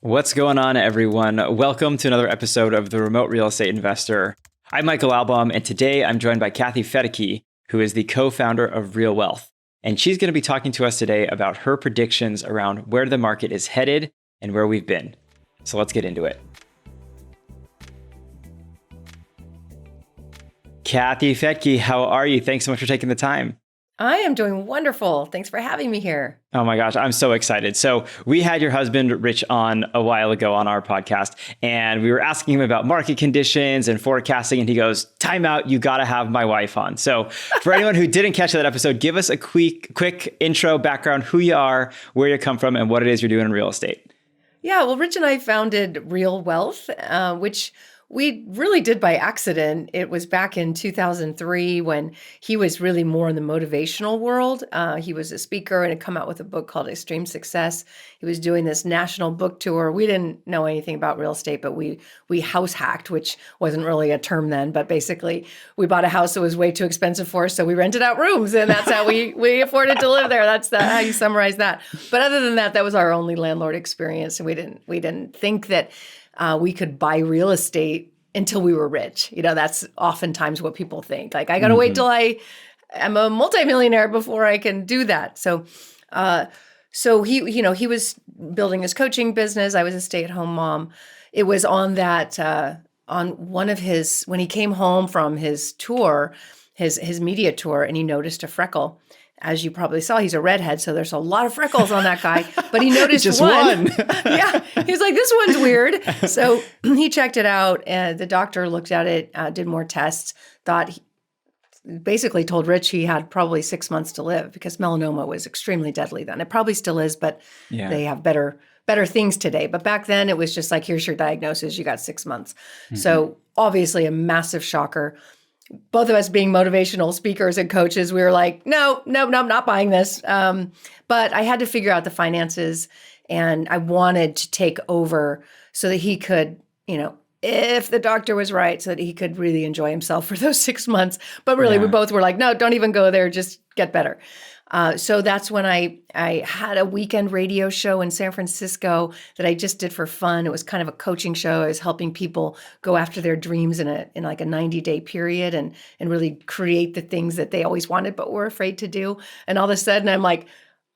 What's going on, everyone? Welcome to another episode of The Remote Real Estate Investor. I'm Michael Albaum, and today I'm joined by Kathy Fettke, who is the co-founder of RealWealth. And she's going to be talking to us today about her predictions around where the market is headed and where we've been. So let's get into it. Kathy Fettke, how are you? Thanks so much for taking the time. I am doing wonderful. Thanks for having me here. Oh my gosh, I'm so excited. So we had your husband, Rich, on a while ago on our podcast, and we were asking him about market conditions and forecasting, and he goes, time out, you got to have my wife on. So for anyone who didn't catch that episode, give us a quick intro, background, who you are, where you come from, and what it is you're doing in real estate. Yeah, well, Rich and I founded RealWealth, which we really did by accident. It was back in 2003 when he was really more in the motivational world. He was a speaker and had come out with a book called Extreme Success. He was doing this national book tour. We didn't know anything about real estate, but we house hacked, which wasn't really a term then. But basically, we bought a house that was way too expensive for us, so we rented out rooms, and that's how we afforded to live there. That's how you summarize that. But other than that, that was our only landlord experience, and we didn't think that we could buy real estate until we were rich. You know, that's oftentimes what people think. Like, I got to wait till I am a multimillionaire before I can do that. So he was building his coaching business. I was a stay-at-home mom. It was on that, on one of his, when he came home from his tour, his media tour, and he noticed a freckle. As you probably saw, he's a redhead, so there's a lot of freckles on that guy. But he noticed just one. Yeah, he's like, this one's weird. So he checked it out, and the doctor looked at it, did more tests, basically told Rich he had probably 6 months to live because melanoma was extremely deadly then. It probably still is, but they have better things today. But back then, it was just like, here's your diagnosis, you got 6 months. Mm-hmm. So obviously a massive shocker. Both of us being motivational speakers and coaches, we were like, no, I'm not buying this. But I had to figure out the finances, and I wanted to take over so that he could, if the doctor was right, so that he could really enjoy himself for those 6 months. But really, we both were like, no, don't even go there. Just get better. So that's when I had a weekend radio show in San Francisco that I just did for fun. It was kind of a coaching show. I was helping people go after their dreams in like a 90-day period and really create the things that they always wanted but were afraid to do. And all of a sudden I'm like,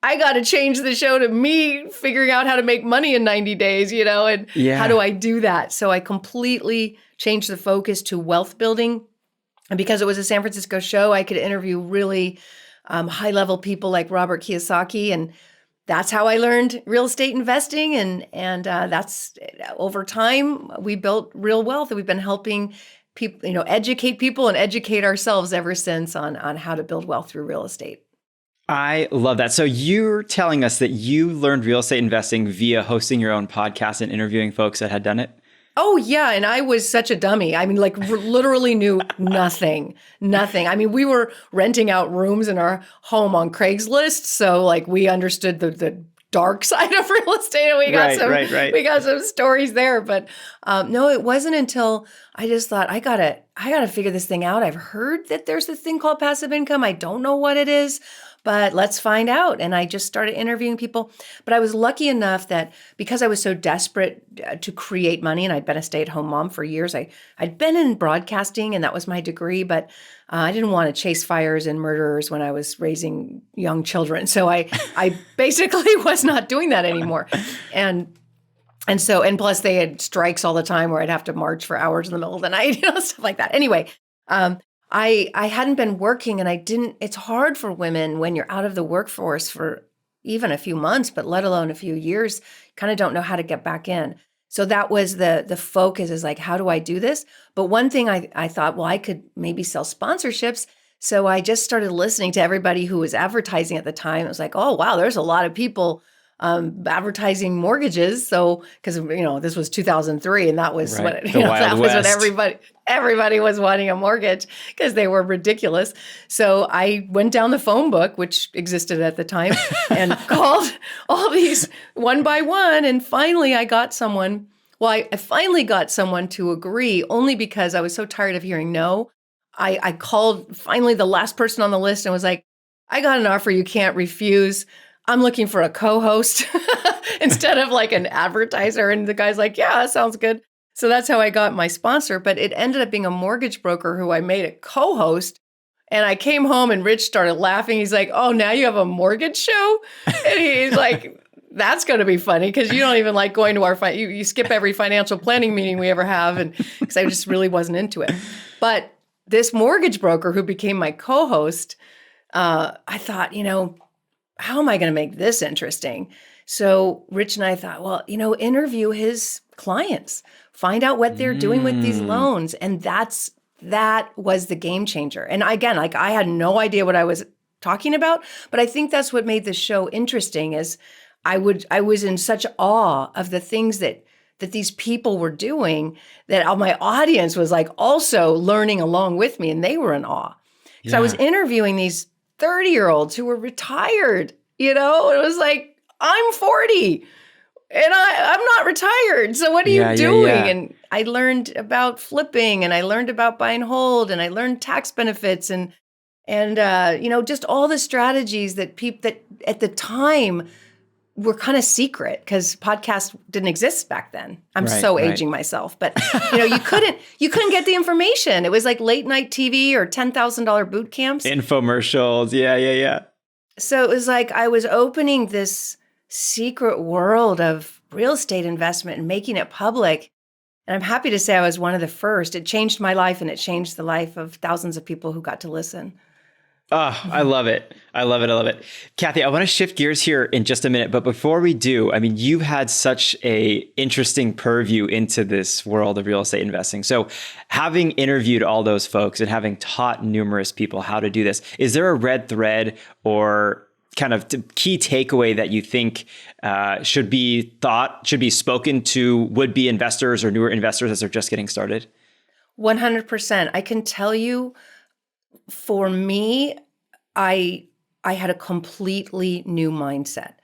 I got to change the show to me figuring out how to make money in 90 days, and how do I do that? So I completely changed the focus to wealth building. And because it was a San Francisco show, I could interview really high-level people like Robert Kiyosaki, and that's how I learned real estate investing. And that's over time we built RealWealth, and we've been helping people, educate people and educate ourselves ever since on how to build wealth through real estate. I love that. So you're telling us that you learned real estate investing via hosting your own podcast and interviewing folks that had done it? Oh, yeah. And I was such a dummy. I mean, like literally knew nothing. I mean, we were renting out rooms in our home on Craigslist. So like we understood the dark side of real estate, and we got some stories there. But no, it wasn't until I just thought, I gotta figure this thing out. I've heard that there's this thing called passive income. I don't know what it is, but let's find out. And I just started interviewing people. But I was lucky enough that because I was so desperate to create money, and I'd been a stay-at-home mom for years, I'd been in broadcasting, and that was my degree, but I didn't want to chase fires and murderers when I was raising young children. So I basically was not doing that anymore. And plus they had strikes all the time where I'd have to march for hours in the middle of the night, stuff like that. Anyway, I hadn't been working, and it's hard for women when you're out of the workforce for even a few months, but let alone a few years, kind of don't know how to get back in. So that was the focus, is like, how do I do this? But one thing I thought, well, I could maybe sell sponsorships. So I just started listening to everybody who was advertising at the time. It was like, oh, wow, there's a lot of people advertising mortgages. So, because this was 2003, and that was what everybody was wanting a mortgage because they were ridiculous. So I went down the phone book, which existed at the time, and called all these one by one. And finally, I got someone. Well, I finally got someone to agree, only because I was so tired of hearing no. I called finally the last person on the list and was like, I got an offer you can't refuse. I'm looking for a co-host instead of like an advertiser. And the guy's like, yeah, that sounds good. So that's how I got my sponsor. But it ended up being a mortgage broker who I made a co-host. And I came home and Rich started laughing. He's like, oh, now you have a mortgage show? And he's like, that's going to be funny because you don't even like going to our, you skip every financial planning meeting we ever have. And because I just really wasn't into it. But this mortgage broker who became my co-host, I thought, how am I going to make this interesting? So Rich and I thought, well, interview his clients, find out what they're doing with these loans. And that was the game changer. And again, like I had no idea what I was talking about, but I think that's what made the show interesting is I was in such awe of the things that these people were doing that my audience was like also learning along with me, and they were in awe. Because I was interviewing these 30-year-olds who were retired, it was like, I'm 40 and I'm not retired. So what are you doing? Yeah. And I learned about flipping, and I learned about buy and hold, and I learned tax benefits and just all the strategies that that at the time were kind of secret because podcasts didn't exist back then. I'm aging myself, but you couldn't get the information. It was like late night TV or $10,000 boot camps, infomercials. Yeah. So it was like I was opening this secret world of real estate investment and making it public. And I'm happy to say I was one of the first. It changed my life, and it changed the life of thousands of people who got to listen. Oh, I love it. I love it. Kathy, I want to shift gears here in just a minute. But before we do, you've had such a interesting purview into this world of real estate investing. So having interviewed all those folks and having taught numerous people how to do this, is there a red thread or kind of key takeaway that you think should be spoken to would-be investors or newer investors as they're just getting started? 100%. I can tell you, for me, I had a completely new mindset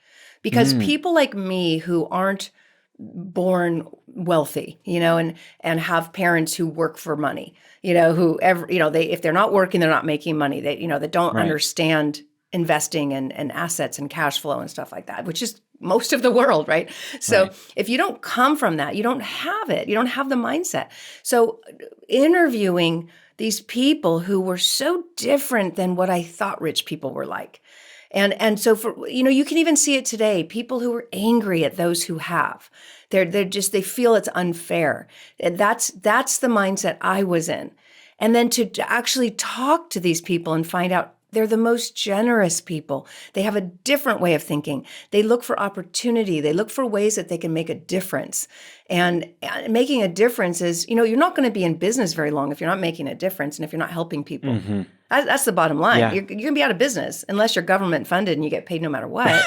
because people like me who aren't born wealthy, and have parents who work for money, if they're not working, they're not making money. They don't understand investing and assets and cash flow and stuff like that, which is most of the world, right? So if you don't come from that, you don't have it. You don't have the mindset. So interviewing these people who were so different than what I thought rich people were like. And so you can even see it today, people who are angry at those who have. They feel it's unfair. And that's the mindset I was in. And then to actually talk to these people and find out they're the most generous people. They have a different way of thinking. They look for opportunity. They look for ways that they can make a difference. And making a difference is, you're not going to be in business very long if you're not making a difference and if you're not helping people. Mm-hmm. That's the bottom line. Yeah. You're going to be out of business unless you're government funded and you get paid no matter what.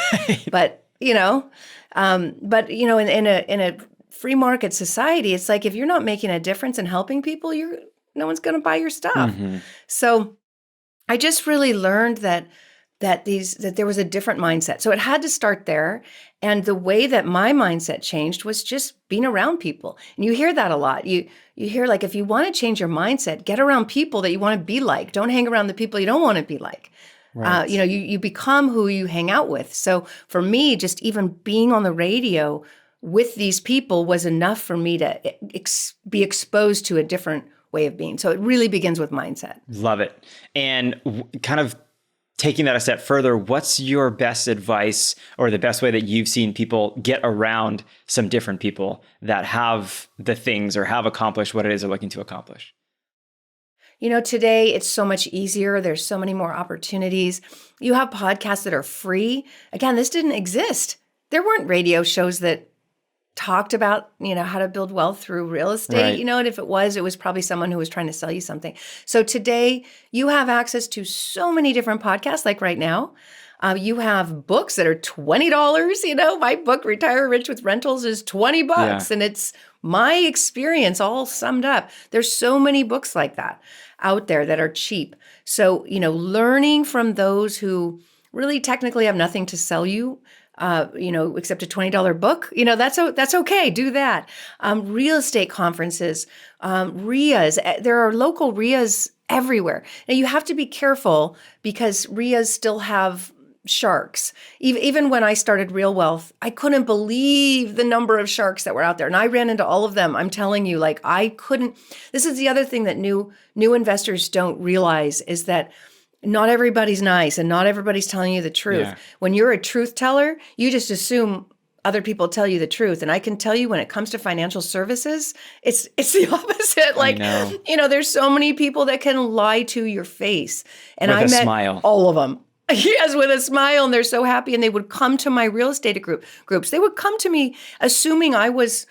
But in a free market society, it's like if you're not making a difference and helping people, no one's going to buy your stuff. Mm-hmm. So I just really learned that there was a different mindset. So it had to start there. And the way that my mindset changed was just being around people. And you hear that a lot. You hear like, if you want to change your mindset, get around people that you want to be like. Don't hang around the people you don't want to be like. Right. You become who you hang out with. So for me, just even being on the radio with these people was enough for me to be exposed to a different way of being. So it really begins with mindset. Love it. And kind of taking that a step further, what's your best advice or the best way that you've seen people get around some different people that have the things or have accomplished what it is they're looking to accomplish? Today it's so much easier. There's so many more opportunities. You have podcasts that are free. Again, this didn't exist. There weren't radio shows that talked about, how to build wealth through real estate, and if it was probably someone who was trying to sell you something. So today you have access to so many different podcasts, like right now. You have books that are $20. My book, Retire Rich with Rentals, is $20, and it's my experience all summed up. There's so many books like that out there that are cheap. So, learning from those who really technically have nothing to sell you, except a $20 book, that's okay. Do that. Real estate conferences, RIAs. There are local RIAs everywhere. Now you have to be careful because RIAs still have sharks. Even when I started RealWealth, I couldn't believe the number of sharks that were out there. And I ran into all of them. I'm telling you, like, I couldn't. This is the other thing that new investors don't realize is that not everybody's nice and not everybody's telling you the truth. Yeah. When you're a truth teller, you just assume other people tell you the truth. And I can tell you when it comes to financial services, it's the opposite. Like, there's so many people that can lie to your face. And I met smile. All of them. Yes, with a smile, and they're so happy. And they would come to my real estate groups. They would come to me assuming I was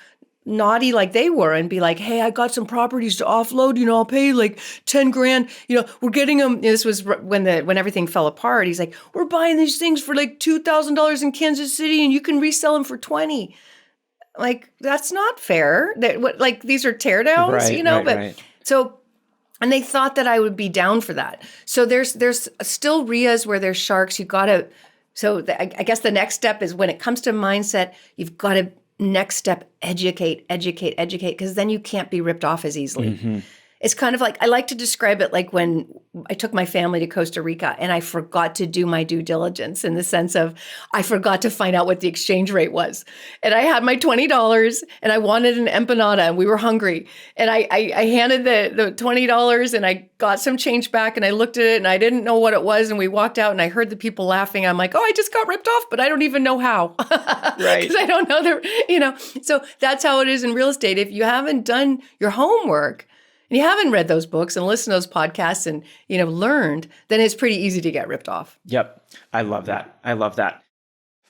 naughty like they were and be like, hey, I got some properties to offload, I'll pay like 10 grand, we're getting them. This was when everything fell apart. He's like, we're buying these things for like $2,000 in Kansas City and you can resell them for 20. Like, that's not fair. These are teardowns, right. So, and they thought that I would be down for that. So there's still RIAs where there's sharks. I guess the next step is when it comes to mindset, you've got to next step, educate, because then you can't be ripped off as easily. Mm-hmm. It's kind of like, I like to describe it like when I took my family to Costa Rica and I forgot to do my due diligence in the sense of I forgot to find out what the exchange rate was. And I had my $20 and I wanted an empanada and we were hungry. And I handed the $20 and I got some change back and I looked at it and I didn't know what it was. And we walked out and I heard the people laughing. I'm like, oh, I just got ripped off, but I don't even know how. Right. Because I don't know So that's how it is in real estate. If you haven't done your homework, and you haven't read those books and listened to those podcasts and, learned, then it's pretty easy to get ripped off. Yep. I love that.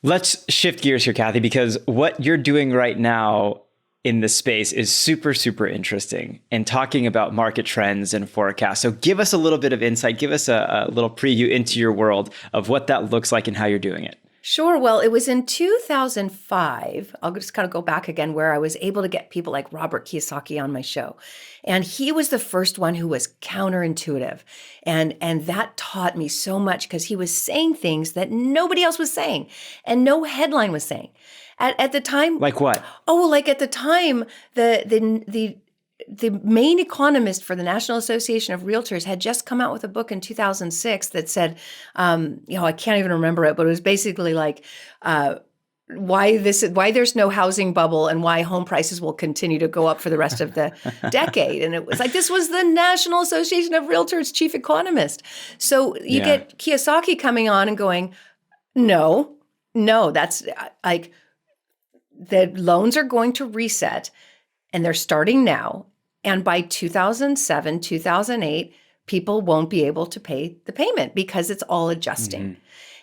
Let's shift gears here, Kathy, because what you're doing right now in this space is super, super interesting and talking about market trends and forecasts. So give us a little bit of insight. Give us a little preview into your world of what that looks like and how you're doing it. Sure. Well, it was in 2005. I'll just kind of go back again where I was able to get people like Robert Kiyosaki on my show. And he was the first one who was counterintuitive. And that taught me so much because he was saying things that nobody else was saying and no headline was saying. At the time. Like what? Oh, like at the time, the main economist for the National Association of Realtors had just come out with a book in 2006 that said, I can't even remember it, but it was basically like why there's no housing bubble and why home prices will continue to go up for the rest of the decade. And it was like, this was the National Association of Realtors chief economist. So you get Kiyosaki coming on and going, no, that's like the loans are going to reset and they're starting now. And by 2007, 2008, people won't be able to pay the payment because it's all adjusting. Mm-hmm.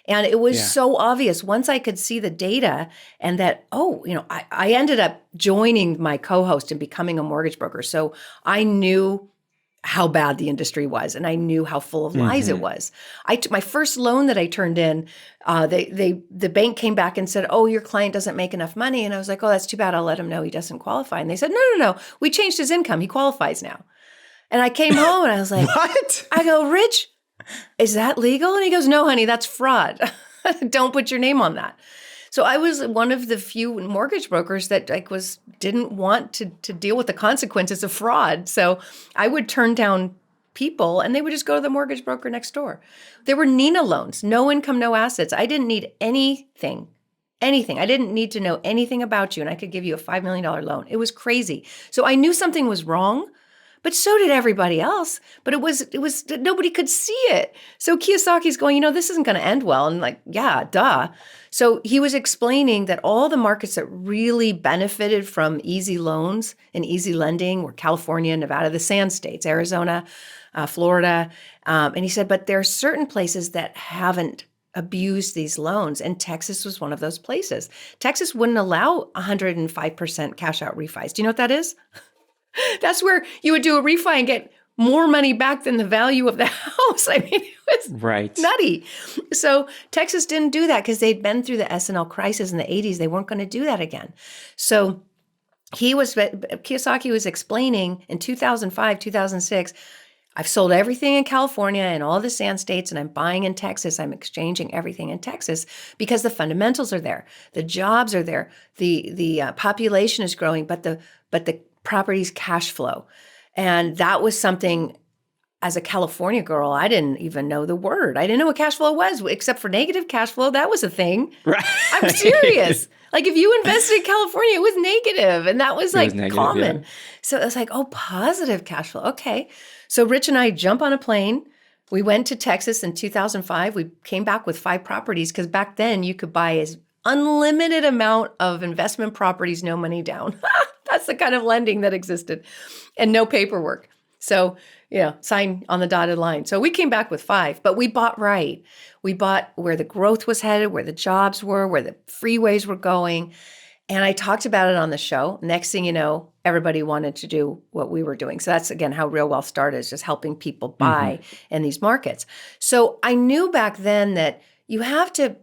And it was so obvious once I could see the data and that, I ended up joining my co-host and becoming a mortgage broker. So I knew how bad the industry was and I knew how full of lies it was. My first loan that I turned in, the bank came back and said, oh, your client doesn't make enough money. And I was like, oh, that's too bad. I'll let him know he doesn't qualify. And they said, no. We changed his income. He qualifies now. And I came home and I was like, what? I go, Rich, is that legal? And he goes, no, honey, that's fraud. Don't put your name on that. So I was one of the few mortgage brokers that didn't want to deal with the consequences of fraud. So I would turn down people and they would just go to the mortgage broker next door. There were Nina loans, no income, no assets. I didn't need anything. I didn't need to know anything about you and I could give you a $5 million loan. It was crazy. So I knew something was wrong, but so did everybody else. But it was nobody could see it. So Kiyosaki's going, this isn't going to end well. And like, yeah, duh. So he was explaining that all the markets that really benefited from easy loans and easy lending were California, Nevada, the Sand States, Arizona, Florida. And he said, but there are certain places that haven't abused these loans. And Texas was one of those places. Texas wouldn't allow 105% cash out refis. Do you know what that is? That's where you would do a refi and get more money back than the value of the house. I mean, it was nutty. So Texas didn't do that because they'd been through the S&L crisis in the 80s. They weren't going to do that again. So Kiyosaki was explaining in 2005, 2006, I've sold everything in California and all the Sand States, and I'm buying in Texas. I'm exchanging everything in Texas because the fundamentals are there. The jobs are there. The population is growing, but the property's cash flow. And that was something as a California girl, I didn't even know the word. I didn't know what cash flow was, except for negative cash flow. That was a thing. Right. I'm serious. Like if you invested in California, it was negative, and that was like common. Yeah. So it was like, oh, positive cash flow. Okay. So Rich and I jump on a plane. We went to Texas in 2005. We came back with 5 properties because back then you could buy as unlimited amount of investment properties, no money down. That's the kind of lending that existed, and no paperwork. So, sign on the dotted line. So we came back with 5, but we bought right. We bought where the growth was headed, where the jobs were, where the freeways were going. And I talked about it on the show. Next thing you know, everybody wanted to do what we were doing. So that's, again, how RealWealth started, is just helping people buy in these markets. So I knew back then that you have to,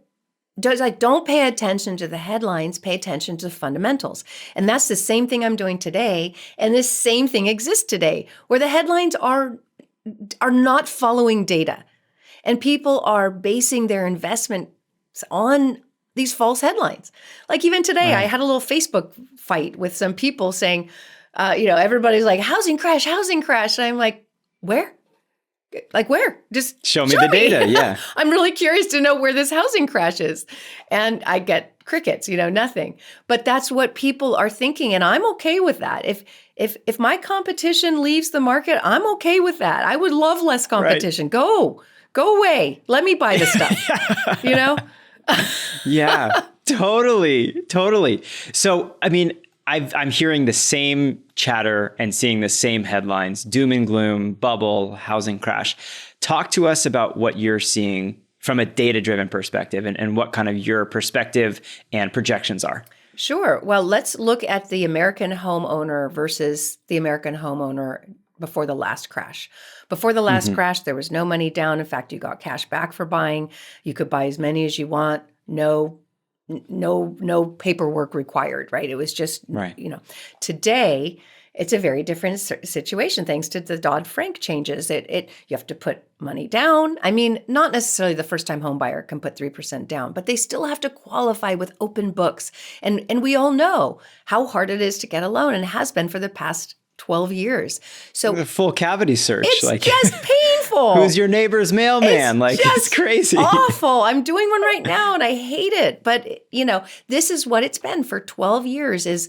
don't pay attention to the headlines, pay attention to the fundamentals. And that's the same thing I'm doing today. And this same thing exists today, where the headlines are not following data. And people are basing their investments on these false headlines. Like even today, I had a little Facebook fight with some people saying, everybody's like, housing crash. And I'm like, where? Like where? Just show me the data. Yeah. I'm really curious to know where this housing crash is. And I get crickets, nothing. But that's what people are thinking. And I'm okay with that. If my competition leaves the market, I'm okay with that. I would love less competition. Right. Go away. Let me buy the stuff, Yeah, totally. So, I mean, I'm hearing the same chatter and seeing the same headlines: doom and gloom, bubble, housing crash. Talk to us about what you're seeing from a data-driven perspective and what kind of your perspective and projections are. Sure. Well, let's look at the American homeowner versus the American homeowner before the last crash. Before the last crash, there was no money down. In fact, you got cash back for buying. You could buy as many as you want. No paperwork required, right? It was just, Today, it's a very different situation thanks to the Dodd-Frank changes. You have to put money down. I mean, not necessarily the first-time home buyer can put 3% down, but they still have to qualify with open books. And we all know how hard it is to get a loan, and has been for the past 12 years. So the full cavity search. It's just painful. Who's your neighbor's mailman? It's crazy. Awful. I'm doing one right now and I hate it. But, this is what it's been for 12 years, is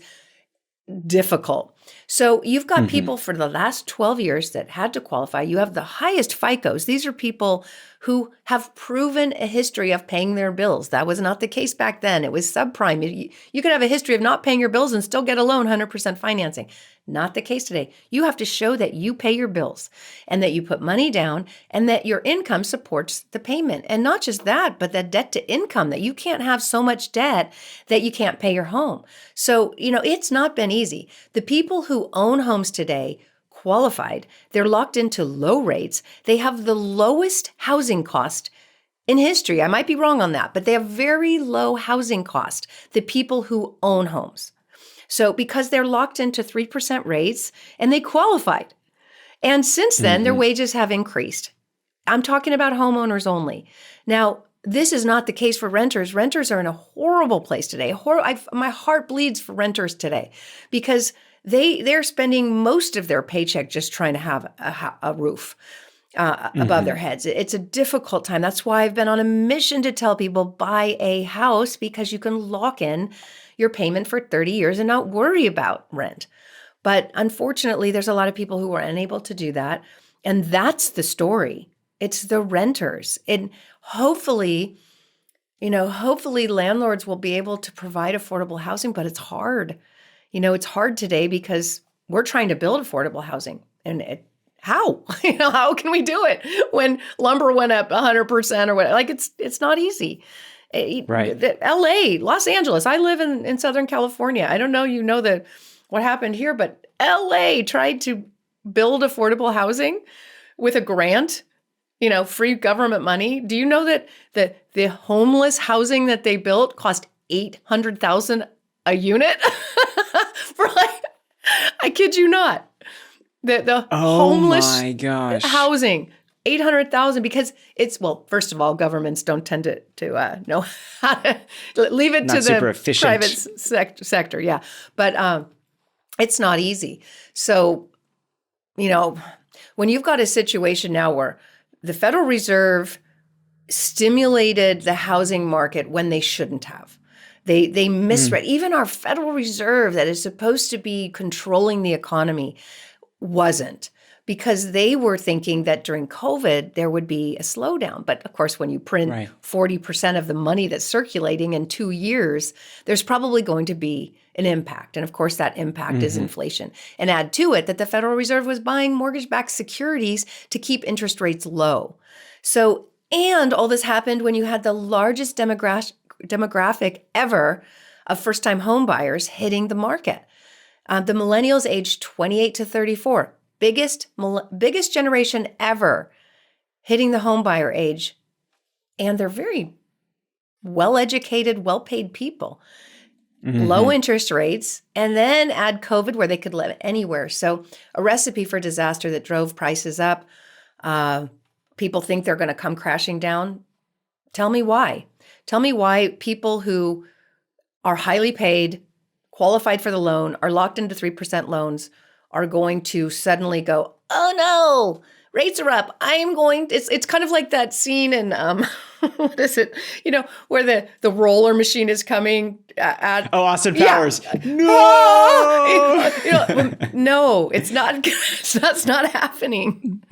difficult. So you've got people for the last 12 years that had to qualify. You have the highest FICOs. These are people who have proven a history of paying their bills. That was not the case back then. It was subprime. You could have a history of not paying your bills and still get a loan, 100% financing. Not the case today. You have to show that you pay your bills and that you put money down and that your income supports the payment. And not just that, but that debt to income, that you can't have so much debt that you can't pay your home. So, it's not been easy. The people who own homes today qualified. They're locked into low rates. They have the lowest housing cost in history. I might be wrong on that, but they have very low housing cost, the people who own homes. So because they're locked into 3% rates and they qualified. And since then, their wages have increased. I'm talking about homeowners only. Now, this is not the case for renters. Renters are in a horrible place today. My heart bleeds for renters today because they're spending most of their paycheck just trying to have a roof above their heads. It's a difficult time. That's why I've been on a mission to tell people, buy a house, because you can lock in your payment for 30 years and not worry about rent. But unfortunately, there's a lot of people who are unable to do that. And that's the story. It's the renters. And hopefully landlords will be able to provide affordable housing, but it's hard. It's hard today because we're trying to build affordable housing. And how? How can we do it when lumber went up 100% or what? It's not easy. Right. LA, Los Angeles. I live in Southern California. I don't know, what happened here, but LA tried to build affordable housing with a grant, free government money. Do you know that the homeless housing that they built cost $800,000 a unit? I kid you not. The homeless housing, $800,000, because first of all, governments don't tend to know how to leave it to the private sector. Yeah. But it's not easy. So, When you've got a situation now where the Federal Reserve stimulated the housing market when they shouldn't have. They misread. Even our Federal Reserve that is supposed to be controlling the economy wasn't, because they were thinking that during COVID there would be a slowdown. But of course, when you print 40% of the money that's circulating in 2 years, there's probably going to be an impact. And of course, that impact is inflation. And add to it that the Federal Reserve was buying mortgage-backed securities to keep interest rates low. So, and all this happened when you had the largest demographic ever of first-time home buyers hitting the market. The millennials aged 28 to 34, biggest generation ever hitting the home buyer age. And they're very well-educated, well-paid people. Low interest rates, and then add COVID where they could live anywhere. So a recipe for disaster that drove prices up. People think they're going to come crashing down. Tell me why. Tell me why people who are highly paid, qualified for the loan, are locked into 3% loans, are going to suddenly go, oh no, rates are up. It's kind of like that scene in, what is it? Where the roller machine is coming at. Oh, Austin Powers. Yeah. No! No, it's not. That's not happening.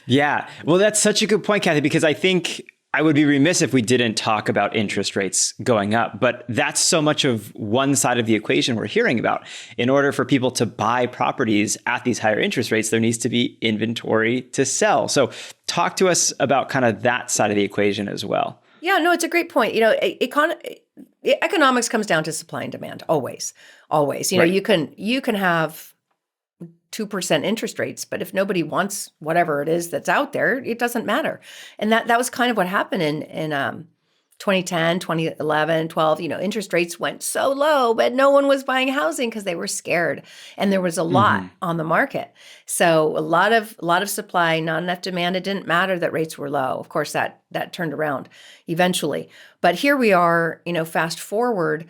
Yeah. Well, that's such a good point, Kathy, because I think I would be remiss if we didn't talk about interest rates going up, but that's so much of one side of the equation we're hearing about. In order for people to buy properties at these higher interest rates, there needs to be inventory to sell. So talk to us about kind of that side of the equation as well. Yeah, no, it's a great point. Economics comes down to supply and demand, always. You can have 2% interest rates, but if nobody wants whatever it is that's out there, it doesn't matter. And that was kind of what happened in 2010, 2011, 12. Interest rates went so low, but no one was buying housing because they were scared, and there was a lot on the market. So a lot of supply, not enough demand. It didn't matter that rates were low. Of course, that turned around eventually. But here we are. Fast forward.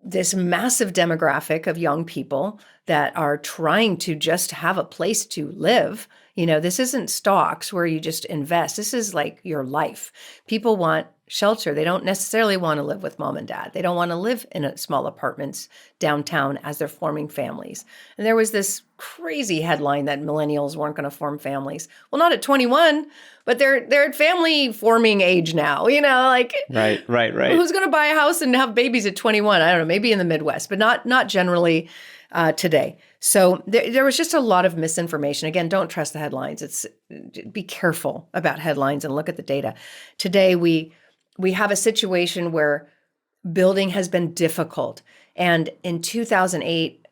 This massive demographic of young people that are trying to just have a place to live. This isn't stocks where you just invest. This is like your life. People want shelter. They don't necessarily want to live with mom and dad. They don't want to live in small apartments downtown as they're forming families. And there was this crazy headline that millennials weren't going to form families. Well, not at 21, but they're at family forming age now. Right. Who's going to buy a house and have babies at 21? I don't know, maybe in the Midwest, but not generally today. So there was just a lot of misinformation. Again, don't trust the headlines. Be careful about headlines and look at the data. Today, we have a situation where building has been difficult. And in 2008,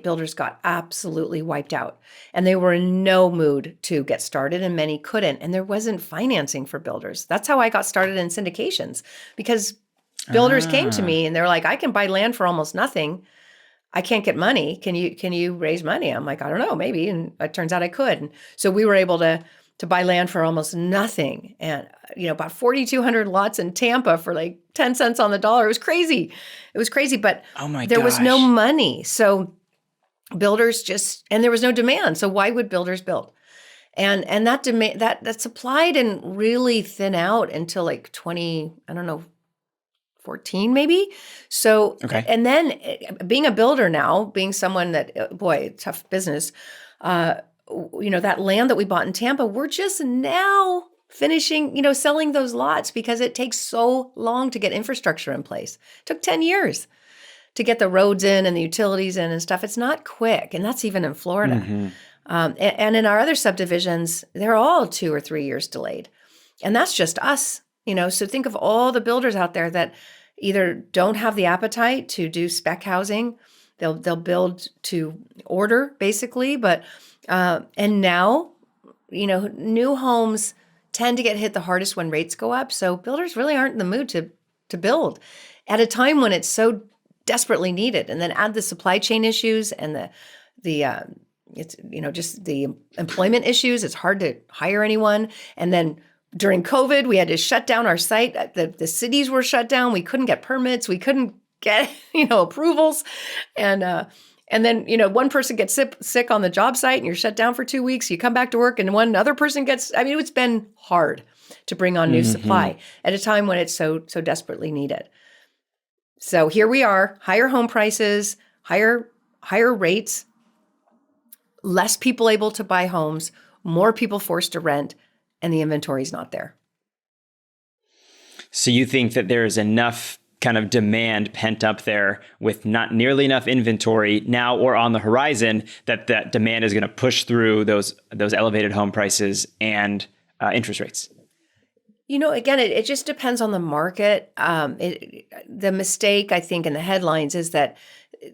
builders got absolutely wiped out. And they were in no mood to get started, and many couldn't. And there wasn't financing for builders. That's how I got started in syndications, because builders came to me and they're like, I can buy land for almost nothing. I can't get money. Can you raise money? I'm like, I don't know, maybe. And it turns out I could. And so we were able to buy land for almost nothing. And, about 4,200 lots in Tampa for like 10 cents on the dollar. It was crazy. But there was no money. So builders and there was no demand. So why would builders build? And that demand, that supply didn't really thin out until like 2014 maybe. So, and then being a builder now, being someone that, tough business, that land that we bought in Tampa, we're just now finishing, selling those lots because it takes so long to get infrastructure in place. It took 10 years to get the roads in and the utilities in and stuff. It's not quick. And that's even in Florida. And in our other subdivisions, they're all 2 or 3 years delayed. And that's just us, So think of all the builders out there that either don't have the appetite to do spec housing. They'll build to order, basically. But and now, new homes tend to get hit the hardest when rates go up. So builders really aren't in the mood to build at a time when it's so desperately needed. And then add the supply chain issues and just the employment issues. It's hard to hire anyone. And then during COVID, we had to shut down our site. The cities were shut down. We couldn't get permits. We couldn't get, approvals. And And then, one person gets sick on the job site and you're shut down for 2 weeks. You come back to work and one other person it's been hard to bring on new supply at a time when it's so desperately needed. So here we are, higher home prices, higher rates, less people able to buy homes, more people forced to rent, and the inventory is not there. So you think that there is enough kind of demand pent up there with not nearly enough inventory now or on the horizon that demand is going to push through those elevated home prices and interest rates? Again, it just depends on the market. The mistake, I think, in the headlines is that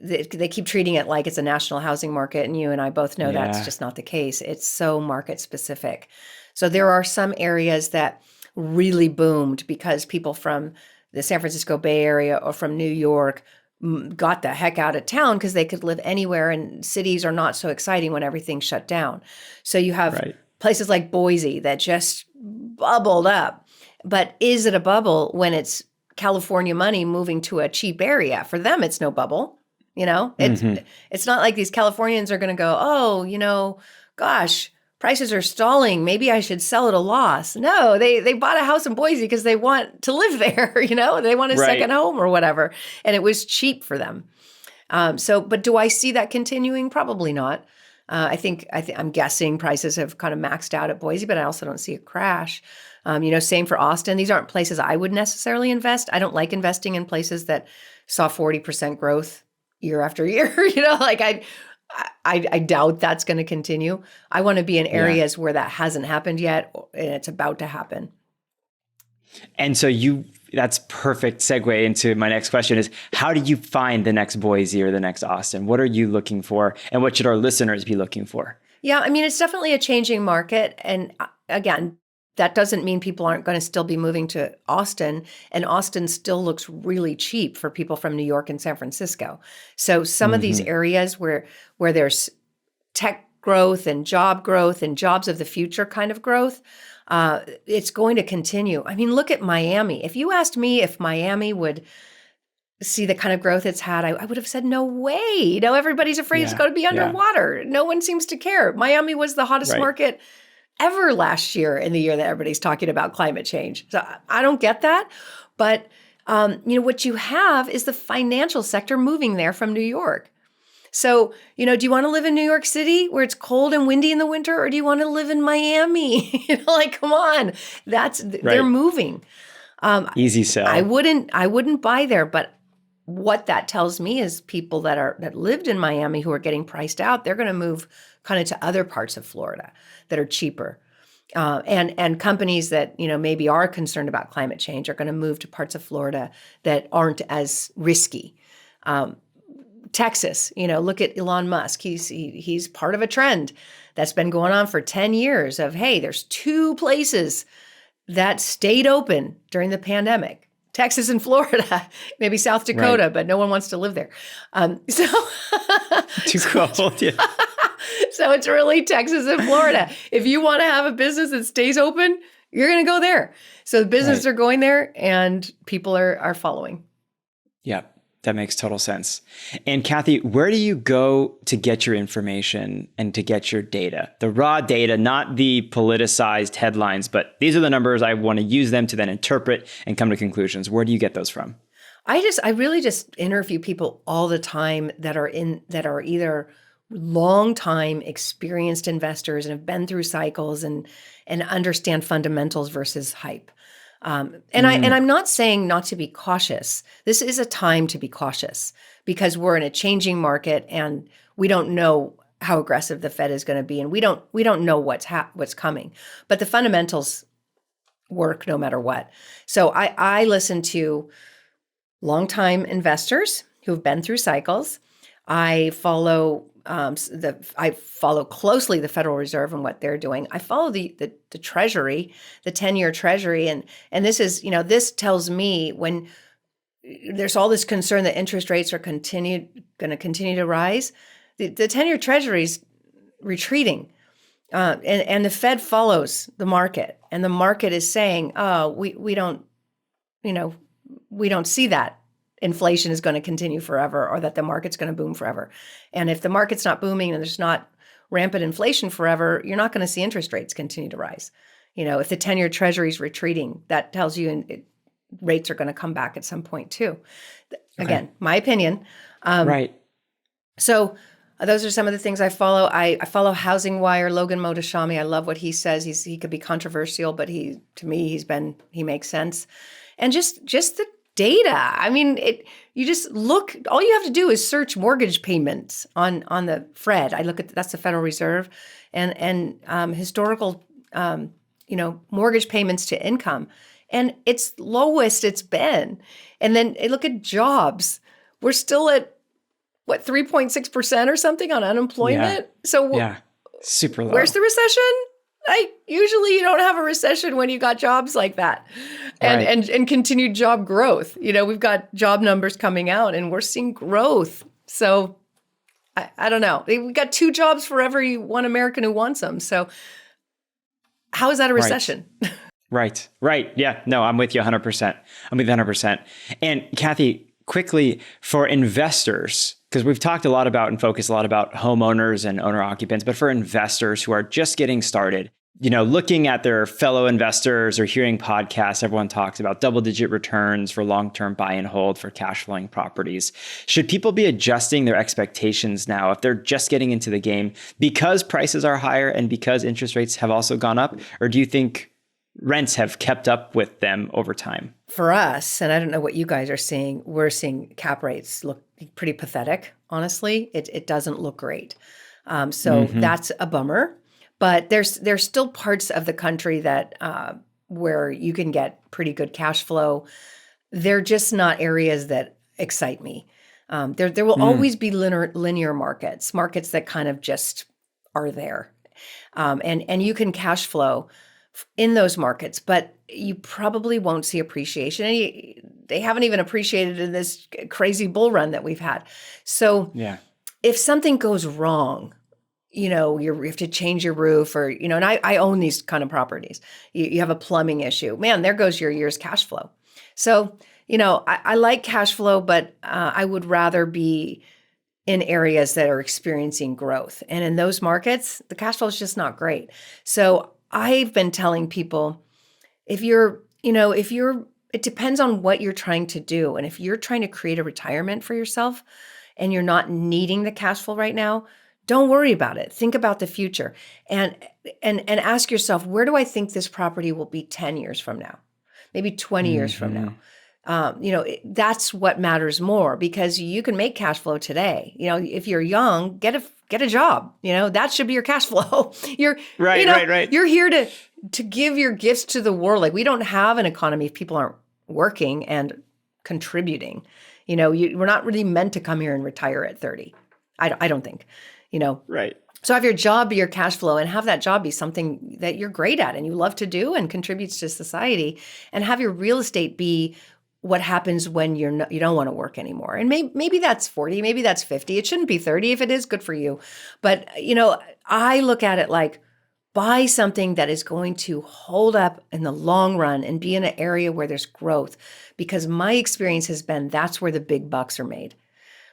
they keep treating it like it's a national housing market, and you and I both know that's just not the case. It's so market specific. So there are some areas that really boomed because people from the San Francisco Bay Area or from New York got the heck out of town because they could live anywhere, and cities are not so exciting when everything's shut down. So you have places like Boise that just bubbled up. But is it a bubble when it's California money moving to a cheap area? For them, it's no bubble. It's not like these Californians are going to go, oh, gosh, prices are stalling. Maybe I should sell at a loss. No, they bought a house in Boise because they want to live there. They want a second home or whatever. And it was cheap for them. But do I see that continuing? Probably not. I'm guessing prices have kind of maxed out at Boise, but I also don't see a crash. Same for Austin. These aren't places I would necessarily invest. I don't like investing in places that saw 40% growth year after year. I doubt that's going to continue. I want to be in areas where that hasn't happened yet and it's about to happen. And so that's perfect segue into my next question is, how do you find the next Boise or the next Austin? What are you looking for? And what should our listeners be looking for? Yeah, it's definitely a changing market. And again, that doesn't mean people aren't going to still be moving to Austin. And Austin still looks really cheap for people from New York and San Francisco. So some of these areas where there's tech growth and jobs of the future kind of growth, it's going to continue. Look at Miami. If you asked me if Miami would see the kind of growth it's had, I would have said, no way. Everybody's afraid it's going to be underwater. No one seems to care. Miami was the hottest market ever last year in the year that everybody's talking about climate change. So I don't get that. But, what you have is the financial sector moving there from New York. So, do you want to live in New York City where it's cold and windy in the winter, or do you want to live in Miami? Come on, they're moving. Easy sell. I wouldn't buy there, but what that tells me is people that lived in Miami who are getting priced out, they're going to move kind of to other parts of Florida that are cheaper. And companies that, maybe are concerned about climate change are going to move to parts of Florida that aren't as risky. Texas, look at Elon Musk. He's part of a trend that's been going on for 10 years of, hey, there's 2 places that stayed open during the pandemic. Texas and Florida, maybe South Dakota, but no one wants to live there. Too cold, yeah. So it's really Texas and Florida. If you want to have a business that stays open, you're going to go there. So the businesses are going there and people are following. Yeah, that makes total sense. And Kathy, where do you go to get your information and to get your data? The raw data, not the politicized headlines, but these are the numbers. I want to use them to then interpret and come to conclusions. Where do you get those from? I really just interview people all the time that are either long-time experienced investors and have been through cycles and understand fundamentals versus hype. And I'm not saying not to be cautious. This is a time to be cautious because we're in a changing market and we don't know how aggressive the Fed is going to be, and we don't know what's coming. But the fundamentals work no matter what. So I listen to longtime investors who've been through cycles. I follow closely the Federal Reserve and what they're doing. I follow the Treasury, the 10-year Treasury, and this is, this tells me when there's all this concern that interest rates are going to continue to rise, the 10-year Treasury's retreating, and the Fed follows the market, and the market is saying, oh, we don't see that inflation is going to continue forever or that the market's going to boom forever. And if the market's not booming and there's not rampant inflation forever, you're not going to see interest rates continue to rise. If the 10-year treasury is retreating, that tells you rates are going to come back at some point too. Again, my opinion. Right. So those are some of the things I follow. I follow Housing Wire, Logan Mohtashami. I love what he says. He could be controversial, but he makes sense. And just the data. I mean, you just look, all you have to do is search mortgage payments on the Fed. I look at, that's the Federal Reserve, and historical, mortgage payments to income. And it's lowest it's been. And then look at jobs. We're still at, 3.6% or something on unemployment? Yeah. So super low. Where's the recession? Usually you don't have a recession when you got jobs like that and continued job growth. We've got job numbers coming out and we're seeing growth. So I don't know. We've got 2 jobs for every one American who wants them. So how is that a recession? Right. Yeah. No, I'm with you 100%. I'm with you 100%. And Kathy, quickly for investors, because we've talked a lot about and focused a lot about homeowners and owner occupants, but for investors who are just getting started, looking at their fellow investors or hearing podcasts, everyone talks about double-digit returns for long-term buy and hold for cash flowing properties. Should people be adjusting their expectations now if they're just getting into the game because prices are higher and because interest rates have also gone up? Or do you think rents have kept up with them over time? For us, and I don't know what you guys are seeing, we're seeing cap rates look pretty pathetic, honestly. It doesn't look great. So that's a bummer. But there's still parts of the country that where you can get pretty good cash flow. They're just not areas that excite me. There will always be linear markets that kind of just are there. And you can cash flow in those markets, but you probably won't see appreciation. And they haven't even appreciated in this crazy bull run that we've had. So if something goes wrong, you have to change your roof or, and I own these kind of properties. You have a plumbing issue. Man, there goes your year's cash flow. So, I like cash flow, but I would rather be in areas that are experiencing growth. And in those markets, the cash flow is just not great. So I've been telling people, it depends on what you're trying to do. And if you're trying to create a retirement for yourself and you're not needing the cash flow right now, don't worry about it. Think about the future and ask yourself, where do I think this property will be 10 years from now? Maybe 20 years from now. That's what matters more because you can make cash flow today. If you're young, get a job. That should be your cash flow. You're right. You're here to give your gifts to the world. Like we don't have an economy if people aren't working and contributing. We're not really meant to come here and retire at 30. I don't think. Right. So have your job be your cash flow and have that job be something that you're great at and you love to do and contributes to society, and have your real estate be what happens when you don't want to work anymore. And maybe that's 40, maybe that's 50. It shouldn't be 30. If it is, good for you. But, I look at it like buy something that is going to hold up in the long run and be in an area where there's growth, because my experience has been that's where the big bucks are made.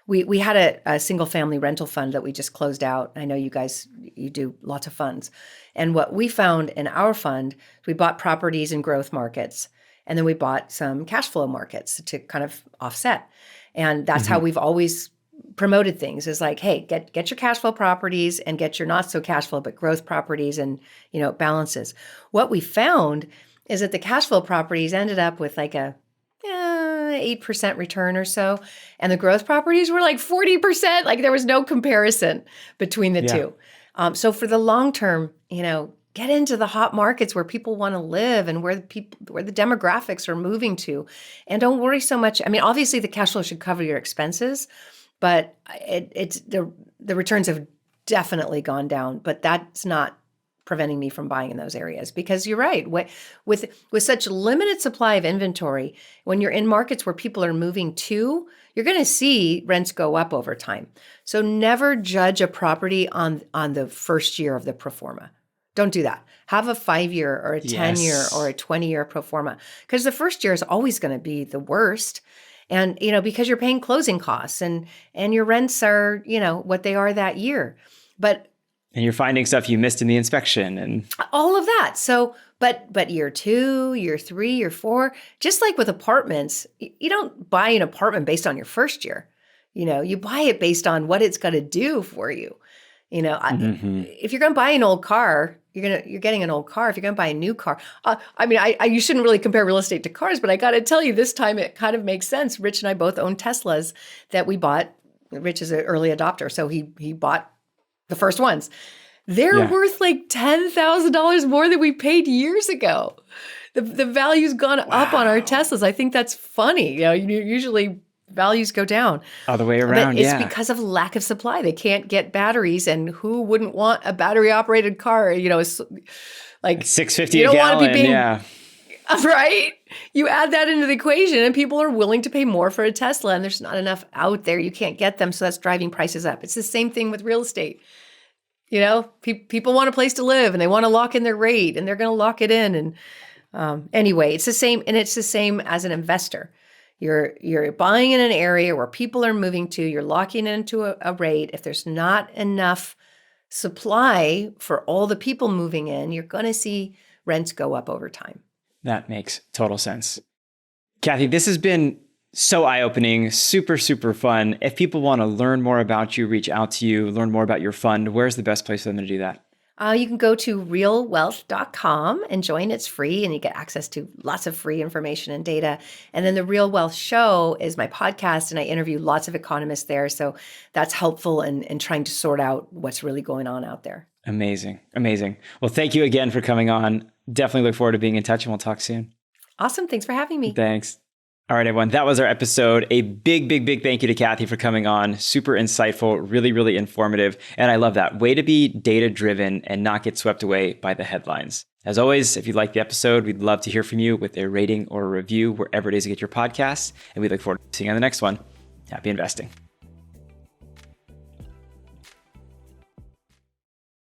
We had a single family rental fund that we just closed out. I know you guys, you do lots of funds. And what we found in our fund, we bought properties in growth markets, and then we bought some cash flow markets to kind of offset. And that's how we've always promoted things, is like, hey, get your cash flow properties and get your not so cash flow, but growth properties, and, balances. What we found is that the cash flow properties ended up with like a 8% return or so. And the growth properties were like 40%. Like there was no comparison between the two. So for the long term, get into the hot markets where people want to live and where the demographics are moving to. And don't worry so much. I mean, obviously the cash flow should cover your expenses, but it's the returns have definitely gone down, but that's not preventing me from buying in those areas, because you're right. With such limited supply of inventory, when you're in markets where people are moving to, you're going to see rents go up over time. So never judge a property on the first year of the pro forma. Don't do that. Have a 5-year or a 10-year or a 20-year pro forma, because the first year is always going to be the worst. And, because you're paying closing costs and your rents are, what they are that year. And you're finding stuff you missed in the inspection and all of that. So, but year 2, year 3, year 4, just like with apartments, you don't buy an apartment based on your first year. You buy it based on what it's going to do for you. If you're going to buy an old car, you're getting an old car. If you're going to buy a new car, you shouldn't really compare real estate to cars, but I got to tell you, this time it kind of makes sense. Rich and I both own Teslas that we bought. Rich is an early adopter, so he bought the first ones. They're worth like $10,000 more than we paid years ago. The value's gone up on our Teslas. I think that's funny. Usually values go down. All the way around, but it's because of lack of supply. They can't get batteries, and who wouldn't want a battery-operated car? It's like $6.50 a gallon, right? You add that into the equation, and people are willing to pay more for a Tesla, and there's not enough out there. You can't get them, so that's driving prices up. It's the same thing with real estate. People want a place to live, and they want to lock in their rate, and they're going to lock it in. And anyway, it's the same, and it's the same as an investor. You're buying in an area where people are moving to. You're locking into a rate. If there's not enough supply for all the people moving in, you're going to see rents go up over time. That makes total sense. Kathy, this has been so eye-opening, super, super fun. If people want to learn more about you, reach out to you, learn more about your fund, where's the best place for them to do that? You can go to RealWealth.com and join. It's free, and you get access to lots of free information and data. And then the Real Wealth Show is my podcast, and I interview lots of economists there. So that's helpful in trying to sort out what's really going on out there. Amazing. Amazing. Well, thank you again for coming on. Definitely look forward to being in touch, and we'll talk soon. Awesome. Thanks for having me. Thanks. All right, everyone, that was our episode. A big, big, big thank you to Kathy for coming on. Super insightful, really, really informative. And I love that. Way to be data-driven and not get swept away by the headlines. As always, if you like the episode, we'd love to hear from you with a rating or a review wherever it is you get your podcasts. And we look forward to seeing you on the next one. Happy investing.